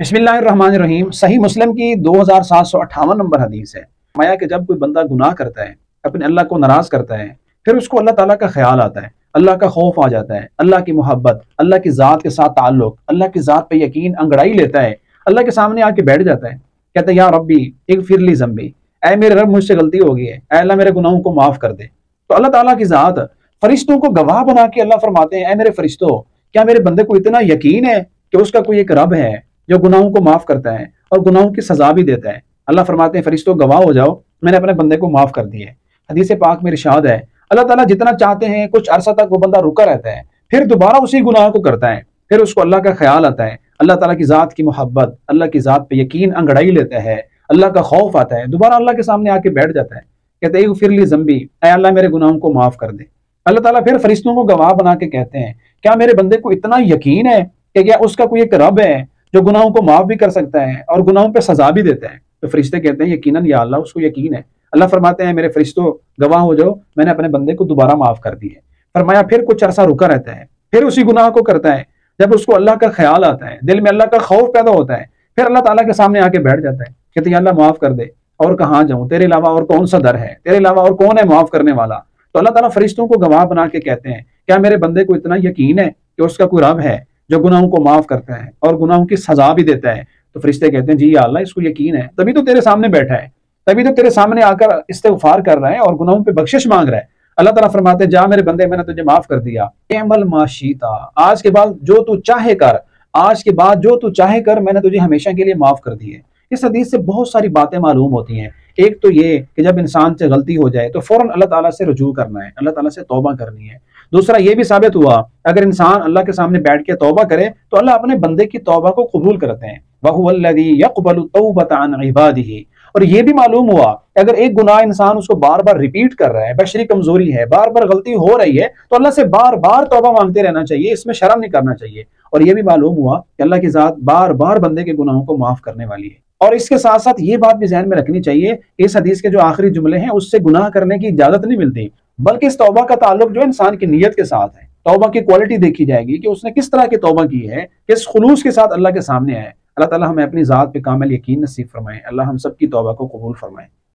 बिस्मिल्लाहिर्रहमानिर्रहीम। सही मुस्लिम की 2758 नंबर हदीस है। माया कि जब कोई बंदा गुनाह करता है, अपने अल्लाह को नाराज करता है, फिर उसको अल्लाह ताला का ख्याल आता है, अल्लाह का खौफ आ जाता है, अल्लाह की मोहब्बत, अल्लाह की ज़ात के साथ ताल्लुक, अल्लाह की ज़ात पे यकीन अंगड़ाई लेता है, अल्लाह के सामने आके बैठ जाता है, कहता है या रब्बी इग़फिर ली ज़म्बी, ऐ मेरे रब मुझसे गलती हो गई है, ऐ अल्लाह मेरे गुनाहों को माफ़ कर दे। तो अल्लाह ताला की ज़ात फरिश्तों को गवाह बना के अल्लाह फरमाते हैं, ऐ मेरे फरिश्तों, क्या मेरे बंदे को इतना यकीन है कि उसका कोई एक रब है जो गुनाहों को माफ करता है और गुनाहों की सजा भी देता है। अल्लाह फरमाते हैं फरिश्तों गवाह हो जाओ, मैंने अपने बंदे को माफ कर दिया है। हदीस पाक में इरशाद है, अल्लाह ताला जितना चाहते हैं कुछ अरसा तक वो बंदा रुका रहता है, फिर दोबारा उसी गुनाह को करता है, फिर उसको अल्लाह का ख्याल आता है, अल्लाह ताला की ज़ात की मोहब्बत, अल्लाह की ज़ात पे यकीन अंगड़ाई लेता है, अल्लाह का खौफ आता है, दोबारा अल्लाह के सामने आके बैठ जाता है, कहते हैं इग़फिर ली ज़म्बी, ऐ अल्लाह मेरे गुनाहों को माफ कर दे। अल्लाह ताला फिर फरिश्तों को गवाह बना के कहते हैं, क्या मेरे बंदे को इतना यकीन है कि क्या उसका कोई एक रब है जो गुनाहों को माफ भी कर सकता है और गुनाहों पे सजा भी देता है। तो फरिश्ते कहते हैं यकीनन या अल्लाह, उसको यकीन है। अल्लाह फरमाते हैं मेरे फरिश्तों गवाह हो जाओ, मैंने अपने बंदे को दोबारा माफ कर दिया है। फरमाया फिर कुछ अरसा रुका रहता है, फिर उसी गुनाह को करता है, जब उसको अल्लाह का ख्याल आता है, दिल में अल्लाह का खौफ पैदा होता है, फिर अल्लाह ताला के सामने आके बैठ जाता है, कहते हैं अल्लाह माफ कर दे, और कहाँ जाऊं, तेरे अलावा और कौन सा दर है, तेरे अलावा और कौन है माफ करने वाला। तो अल्लाह ताला फरिश्तों को गवाह बना के कहते हैं, क्या मेरे बंदे को इतना यकीन है कि उसका कोई रब है जो गुनाहों को माफ करता है और गुनाहों की सजा भी देता है। तो फरिश्ते कहते हैं जी या अल्लाह, इसको यकीन है, तभी तो तेरे सामने बैठा है, तभी तो तेरे सामने आकर इस्तिग़फ़ार कर रहा है और गुनाहों पे बख्शिश मांग रहा है। अल्लाह ताला फरमाते हैं जा मेरे बंदे, मैंने तुझे माफ कर दिया, अमल माशीता, आज के बाद जो तू चाहे कर, आज के बाद जो तू चाहे कर, मैंने तुझे हमेशा के लिए माफ कर दी है। इस हदीस से बहुत सारी बातें मालूम होती हैं। एक तो ये कि जब इंसान से गलती हो जाए तो फौरन अल्लाह ताला से रुजू करना है, अल्लाह ताला से तौबा करनी है। दूसरा ये भी साबित हुआ, अगर इंसान अल्लाह के सामने बैठ के तौबा करे तो अल्लाह अपने बंदे की तौबा को कबूल करते हैं। वहुवल्लज़ी यक़बलु तौबत अन इबादिही। और ये भी मालूम हुआ अगर एक गुनाह इंसान उसको बार बार रिपीट कर रहा है, बशरी कमजोरी है, बार बार गलती हो रही है, तो अल्लाह से बार बार तौबा मांगते रहना चाहिए, इसमें शर्म नहीं करना चाहिए। और ये भी मालूम हुआ कि अल्लाह की ज़ात बार बार बंदे के गुनाहों को माफ करने वाली है। और इसके साथ साथ ये बात भी ज़हन में रखनी चाहिए कि इस हदीस के जो आखिरी जुमले हैं उससे गुनाह करने की इजाजत नहीं मिलती, बल्कि इस तौबा का ताल्लुक जो इंसान की नीयत के साथ है। तौबा की क्वालिटी देखी जाएगी कि उसने किस तरह की तौबा की है, किस खुलूस के साथ अल्लाह के सामने आए। अल्लाह ताला हमें अपनी ज़ात पे कामिल यकीन नसीब फरमाए। अल्लाह हम सब की तौबा को कबूल फरमाए।